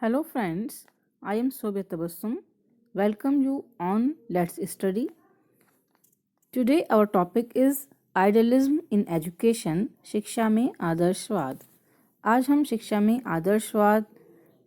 Hello friends, I am Sobya Tabassum. Welcome you on Let's Study. Today our topic is Idealism in Education, शिक्षा में आदर्शवाद. आज हम शिक्षा में आदर्शवाद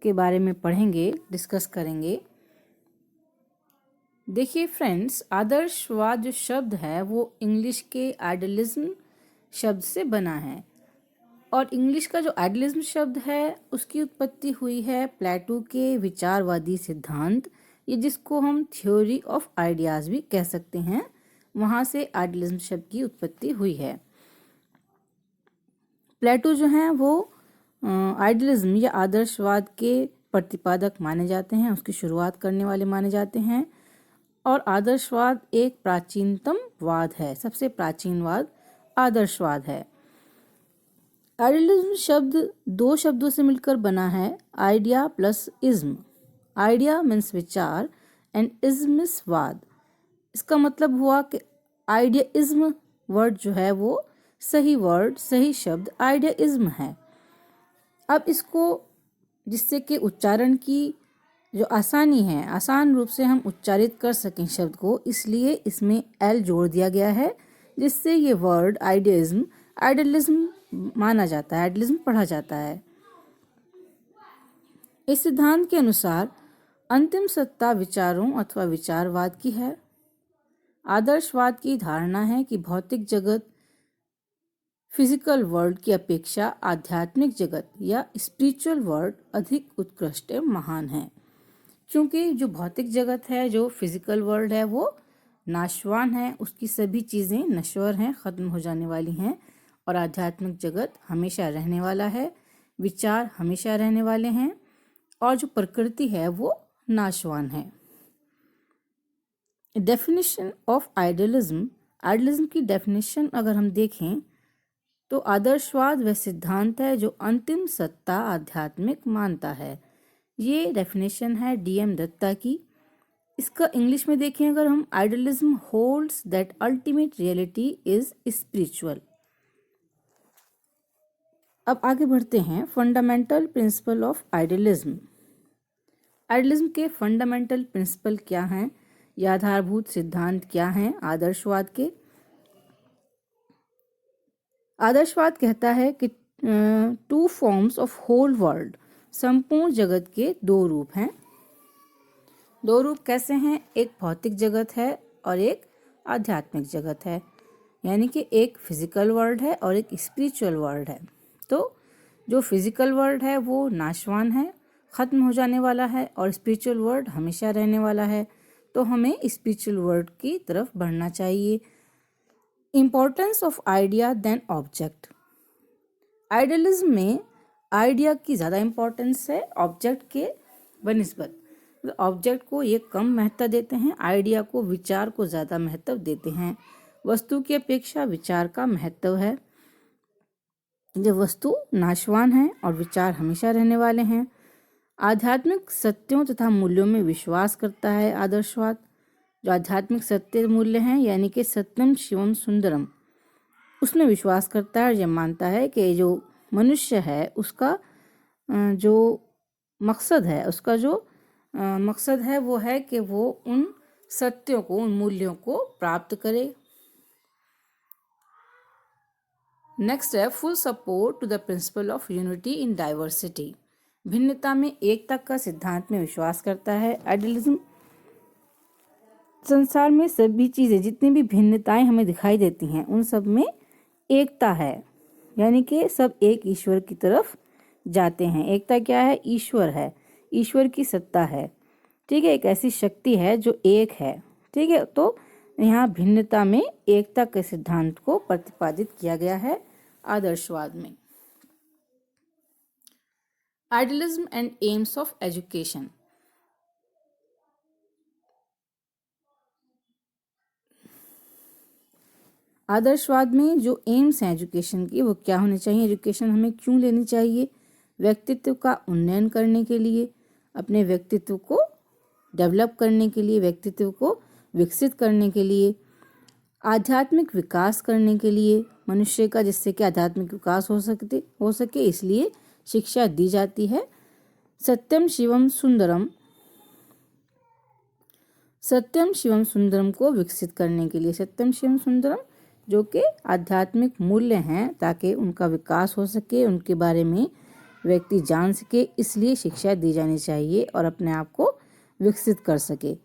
के बारे में पढ़ेंगे, डिस्कस करेंगे. देखिए फ्रेंड्स, आदर्शवाद जो शब्द है वो इंग्लिश के आइडियलिज्म शब्द से बना है. और इंग्लिश का जो आइडियलिज्म शब्द है उसकी उत्पत्ति हुई है प्लेटो के विचारवादी सिद्धांत, ये जिसको हम थ्योरी ऑफ आइडियाज भी कह सकते हैं, वहाँ से आइडियलिज्म शब्द की उत्पत्ति हुई है. प्लेटो जो हैं वो आइडियलिज्म या आदर्शवाद के प्रतिपादक माने जाते हैं, उसकी शुरुआत करने वाले माने जाते हैं. और आदर्शवाद एक प्राचीनतम वाद है, सबसे प्राचीन वाद आदर्शवाद है. आइडियलिज्म शब्द दो शब्दों से मिलकर बना है, idea plus ism. Idea means विचार एंड इज्म मीन्स वाद. इसका मतलब हुआ कि आइडियाइज्म वर्ड जो है वो सही वर्ड, सही शब्द आइडियाइज्म है. अब इसको जिससे कि उच्चारण की जो आसानी है, आसान रूप से हम उच्चारित कर सकें शब्द को, इसलिए इसमें एल जोड़ दिया गया है, जिससे ये वर्ड आइडियलिज्म माना जाता है, आइडियलिज्म पढ़ा जाता है. इस सिद्धांत के अनुसार अंतिम सत्ता विचारों अथवा विचारवाद की है. आदर्शवाद की धारणा है कि भौतिक जगत फिजिकल वर्ल्ड की अपेक्षा आध्यात्मिक जगत या स्पिरिचुअल वर्ल्ड अधिक उत्कृष्ट एवं महान है. क्योंकि जो भौतिक जगत है, जो फिजिकल वर्ल्ड है, वो नाशवान है, उसकी सभी चीज़ें नश्वर हैं, ख़त्म हो जाने वाली हैं. और आध्यात्मिक जगत हमेशा रहने वाला है, विचार हमेशा रहने वाले हैं, और जो प्रकृति है वो नाशवान है. डेफिनेशन ऑफ आइडियलिज्म, आइडियलिज्म की डेफिनेशन अगर हम देखें तो आदर्शवाद वह सिद्धांत है जो अंतिम सत्ता आध्यात्मिक मानता है. ये डेफिनेशन है DM दत्ता की. इसका इंग्लिश में देखें अगर हम, idealism holds that ultimate reality is spiritual. अब आगे बढ़ते हैं. Fundamental principle of idealism. Idealism के फंडामेंटल प्रिंसिपल क्या हैं या आधारभूत सिद्धांत क्या हैं आदर्शवाद के? आदर्शवाद कहता है कि two forms of whole world, संपूर्ण जगत के दो रूप हैं. दो रूप कैसे हैं? एक भौतिक जगत है और एक आध्यात्मिक जगत है, यानी कि एक फिजिकल वर्ल्ड है और एक स्पिरिचुअल वर्ल्ड है. तो जो फिजिकल वर्ल्ड है वो नाशवान है, ख़त्म हो जाने वाला है, और स्पिरिचुअल वर्ल्ड हमेशा रहने वाला है. तो हमें स्पिरिचुअल वर्ल्ड की तरफ बढ़ना चाहिए. Importance of idea then object. Idealism में आइडिया की ज़्यादा इम्पोर्टेंस है ऑब्जेक्ट के बनिस्बत. ऑब्जेक्ट को ये कम महत्व देते हैं, आइडिया को, विचार को ज़्यादा महत्व देते हैं. वस्तु की अपेक्षा विचार का महत्व है. जब वस्तु नाशवान है और विचार हमेशा रहने वाले हैं. आध्यात्मिक सत्यों तथा मूल्यों में विश्वास करता है आदर्शवाद. जो आध्यात्मिक सत्य मूल्य हैं, यानी कि सत्यम शिवम सुंदरम, उसमें विश्वास करता है और यह मानता है कि जो मनुष्य है उसका जो मकसद है, उसका जो मकसद है वो है कि वो उन सत्यों को, उन मूल्यों को प्राप्त करे. नेक्स्ट है full support to the principle of unity in diversity. भिन्नता में एकता का सिद्धांत में विश्वास करता है आइडियलिज्म. संसार में सभी चीज़ें, जितनी भी भिन्नताएं हमें दिखाई देती हैं, उन सब में एकता है, यानी कि सब एक ईश्वर की तरफ जाते हैं. एकता क्या है? ईश्वर है, ईश्वर की सत्ता है. ठीक है, एक ऐसी शक्ति है जो एक है. ठीक है, तो यहाँ भिन्नता में एकता के सिद्धांत को प्रतिपादित किया गया है आदर्शवाद में. Idealism and aims of education. आदर्शवाद में जो एम्स हैं एजुकेशन की, वो क्या होने चाहिए? एजुकेशन हमें क्यों लेनी चाहिए? व्यक्तित्व का उन्नयन करने के लिए, अपने व्यक्तित्व को डेवलप करने के लिए, व्यक्तित्व को विकसित करने के लिए, आध्यात्मिक विकास करने के लिए मनुष्य का, जिससे कि आध्यात्मिक विकास हो सके, इसलिए शिक्षा दी जाती है. सत्यम शिवम सुंदरम, सत्यम शिवम सुंदरम को विकसित करने के लिए, सत्यम शिवम सुंदरम जो कि आध्यात्मिक मूल्य हैं, ताकि उनका विकास हो सके, उनके बारे में व्यक्ति जान सके, इसलिए शिक्षा दी जानी चाहिए और अपने आप को विकसित कर सके।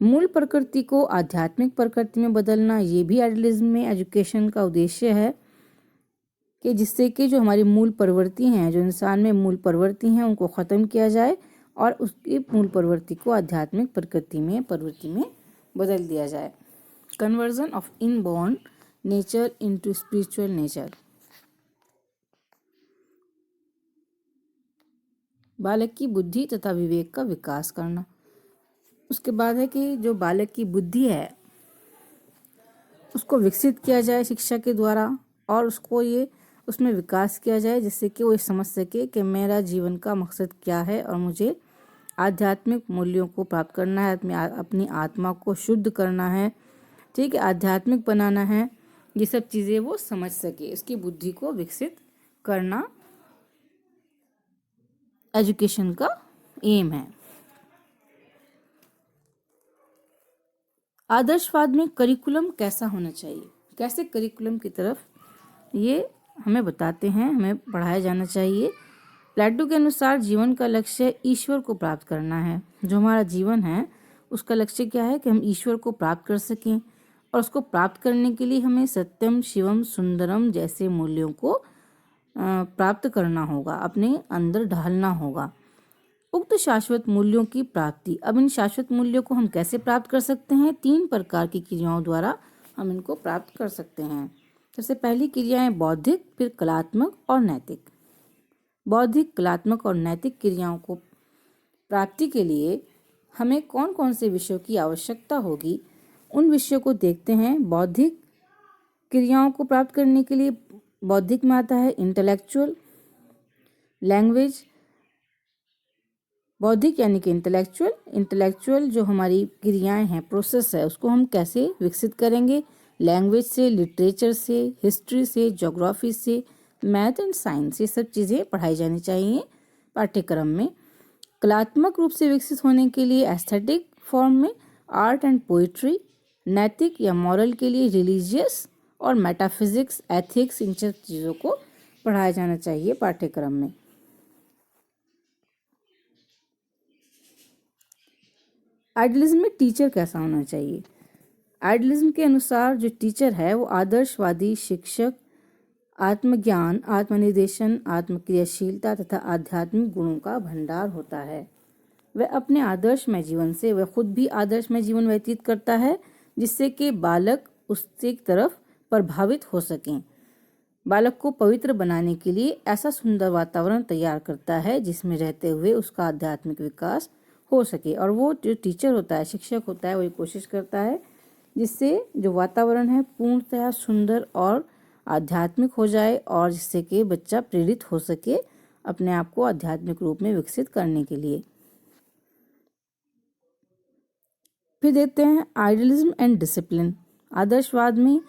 मूल प्रकृति को आध्यात्मिक प्रकृति में बदलना, ये भी आइडियलिज्म में एजुकेशन का उद्देश्य है कि जिससे कि जो हमारी मूल प्रवृत्ति हैं, जो इंसान में मूल प्रवृत्ति हैं, उनको ख़त्म किया जाए और उसकी मूल प्रवृत्ति को आध्यात्मिक प्रकृति में बदल दिया जाए। Conversion of inborn nature into spiritual nature, बालक की बुद्धि तथा विवेक का विकास करना। उसके बाद है कि जो बालक की बुद्धि है उसको विकसित किया जाए शिक्षा के द्वारा और उसमें विकास किया जाए, जिससे कि वो ये समझ सके कि मेरा जीवन का मकसद क्या है और मुझे आध्यात्मिक मूल्यों को प्राप्त करना है, अपनी आत्मा को शुद्ध करना है, ठीक है, आध्यात्मिक बनाना है। ये सब चीज़ें वो समझ सके, उसकी बुद्धि को विकसित करना एजुकेशन का एम है। आदर्शवाद में करिकुलम कैसा होना चाहिए, कैसे करिकुलम की तरफ ये हमें बताते हैं, हमें पढ़ाया जाना चाहिए। प्लेटो के अनुसार जीवन का लक्ष्य ईश्वर को प्राप्त करना है। जो हमारा जीवन है उसका लक्ष्य क्या है कि हम ईश्वर को प्राप्त कर सकें और उसको प्राप्त करने के लिए हमें सत्यम शिवम सुंदरम जैसे मूल्यों को प्राप्त करना होगा, अपने अंदर ढालना होगा। उक्त शाश्वत मूल्यों की प्राप्ति, अब इन शाश्वत मूल्यों को हम कैसे प्राप्त कर सकते हैं? 3 प्रकार की क्रियाओं द्वारा हम इनको प्राप्त कर सकते हैं। सबसे पहली क्रिया है बौद्धिक, फिर कलात्मक और नैतिक। बौद्धिक, कलात्मक और नैतिक क्रियाओं को प्राप्ति के लिए हमें कौन कौन से विषयों की आवश्यकता होगी, उन विषयों को देखते हैं। बौद्धिक क्रियाओं को प्राप्त करने के लिए बौद्धिक में आता है इंटेलेक्चुअल, लैंग्वेज, बौद्धिक यानी कि इंटेलेक्चुअल जो हमारी क्रियाएं हैं, प्रोसेस है, उसको हम कैसे विकसित करेंगे? लैंग्वेज से, लिटरेचर से, हिस्ट्री से, ज्योग्राफी से, मैथ एंड साइंस, ये सब चीज़ें पढ़ाई जानी चाहिए पाठ्यक्रम में। कलात्मक रूप से विकसित होने के लिए एस्थेटिक फॉर्म में आर्ट एंड पोइट्री, नैतिक या मॉरल के लिए रिलीजियस और मेटाफिजिक्स, एथिक्स, इन सब चीज़ों को पढ़ाया जाना चाहिए पाठ्यक्रम में। आइडियलिज्म में टीचर कैसा होना चाहिए? आइडियलिज्म के अनुसार जो टीचर है वो आदर्शवादी शिक्षक, आत्मज्ञान, आत्मनिर्देशन, आत्मक्रियाशीलता तथा आध्यात्मिक गुणों का भंडार होता है। वह अपने आदर्शमय जीवन से वह खुद भी आदर्शमय जीवन व्यतीत करता है, जिससे कि बालक उससे तरफ प्रभावित हो सकें। बालक को पवित्र बनाने के लिए ऐसा सुंदर वातावरण तैयार करता है जिसमें रहते हुए उसका आध्यात्मिक विकास हो सके। और वो जो टीचर होता है, शिक्षक होता है, वो कोशिश करता है जिससे जो वातावरण है पूर्णतः सुंदर और आध्यात्मिक हो जाए और जिससे कि बच्चा प्रेरित हो सके अपने आप को आध्यात्मिक रूप में विकसित करने के लिए। फिर देखते हैं आइडियलिज्म एंड डिसिप्लिन। आदर्शवाद में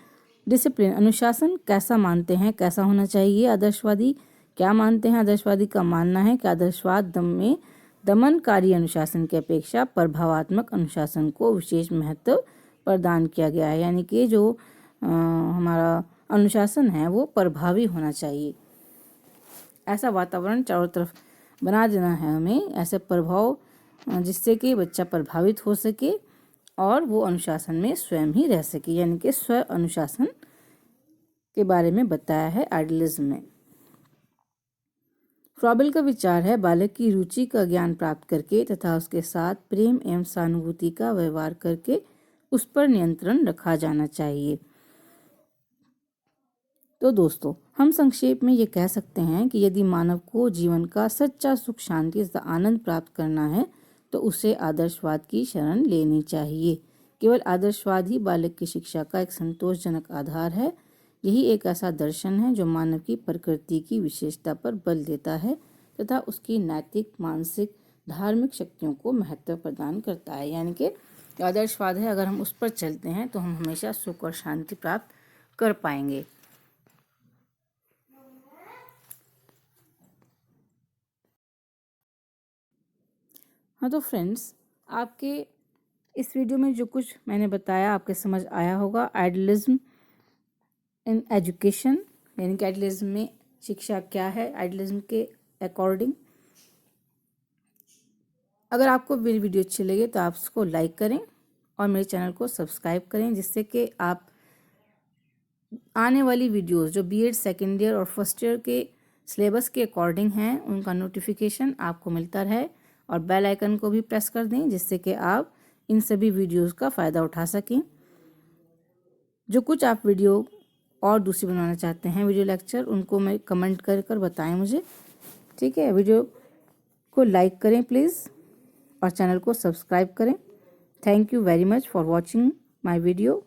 डिसिप्लिन, अनुशासन कैसा मानते हैं, कैसा होना चाहिए? आदर्शवादी क्या मानते हैं? आदर्शवादी का मानना है कि आदर्शवाद में दमनकारी अनुशासन की अपेक्षा प्रभावात्मक अनुशासन को विशेष महत्व प्रदान किया गया है। यानी कि जो हमारा अनुशासन है वो प्रभावी होना चाहिए। ऐसा वातावरण चारों तरफ बना देना है हमें, ऐसे प्रभाव जिससे कि बच्चा प्रभावित हो सके और वो अनुशासन में स्वयं ही रह सके, यानी कि स्व अनुशासन के बारे में बताया है आइडियलिज्म में। फ्रॉबेल का विचार है बालक की रुचि का ज्ञान प्राप्त करके तथा उसके साथ प्रेम एवं सहानुभूति का व्यवहार करके उस पर नियंत्रण रखा जाना चाहिए। तो दोस्तों, हम संक्षेप में ये कह सकते हैं कि यदि मानव को जीवन का सच्चा सुख, शांति तथा आनंद प्राप्त करना है तो उसे आदर्शवाद की शरण लेनी चाहिए। केवल आदर्शवाद ही बालक की शिक्षा का एक संतोषजनक आधार है। यही एक ऐसा दर्शन है जो मानव की प्रकृति की विशेषता पर बल देता है तथा उसकी नैतिक, मानसिक, धार्मिक शक्तियों को महत्व प्रदान करता है। यानी कि आदर्शवाद है, अगर हम उस पर चलते हैं तो हम हमेशा सुख और शांति प्राप्त कर पाएंगे। हाँ तो फ्रेंड्स, आपके इस वीडियो में जो कुछ मैंने बताया आपके समझ आया होगा। आइडियलिज्म इन एजुकेशन, यानी कि आइडियलिज्म में शिक्षा क्या है, आइडियलिज्म के अकॉर्डिंग। अगर आपको मेरी वीडियो अच्छी लगे तो आप उसको लाइक करें और मेरे चैनल को सब्सक्राइब करें, जिससे कि आप आने वाली वीडियोस जो बीएड सेकेंड ईयर और फर्स्ट ईयर के सिलेबस के अकॉर्डिंग हैं उनका नोटिफिकेशन आपको मिलता रहे। और बेल आइकन को भी प्रेस कर दें, जिससे कि आप इन सभी वीडियोस का फ़ायदा उठा सकें। जो कुछ आप वीडियो और दूसरी बनाना चाहते हैं वीडियो लेक्चर, उनको मैं कमेंट कर कर बताएं मुझे, ठीक है। वीडियो को लाइक करें प्लीज़ और चैनल को सब्सक्राइब करें। Thank you very much for watching my video.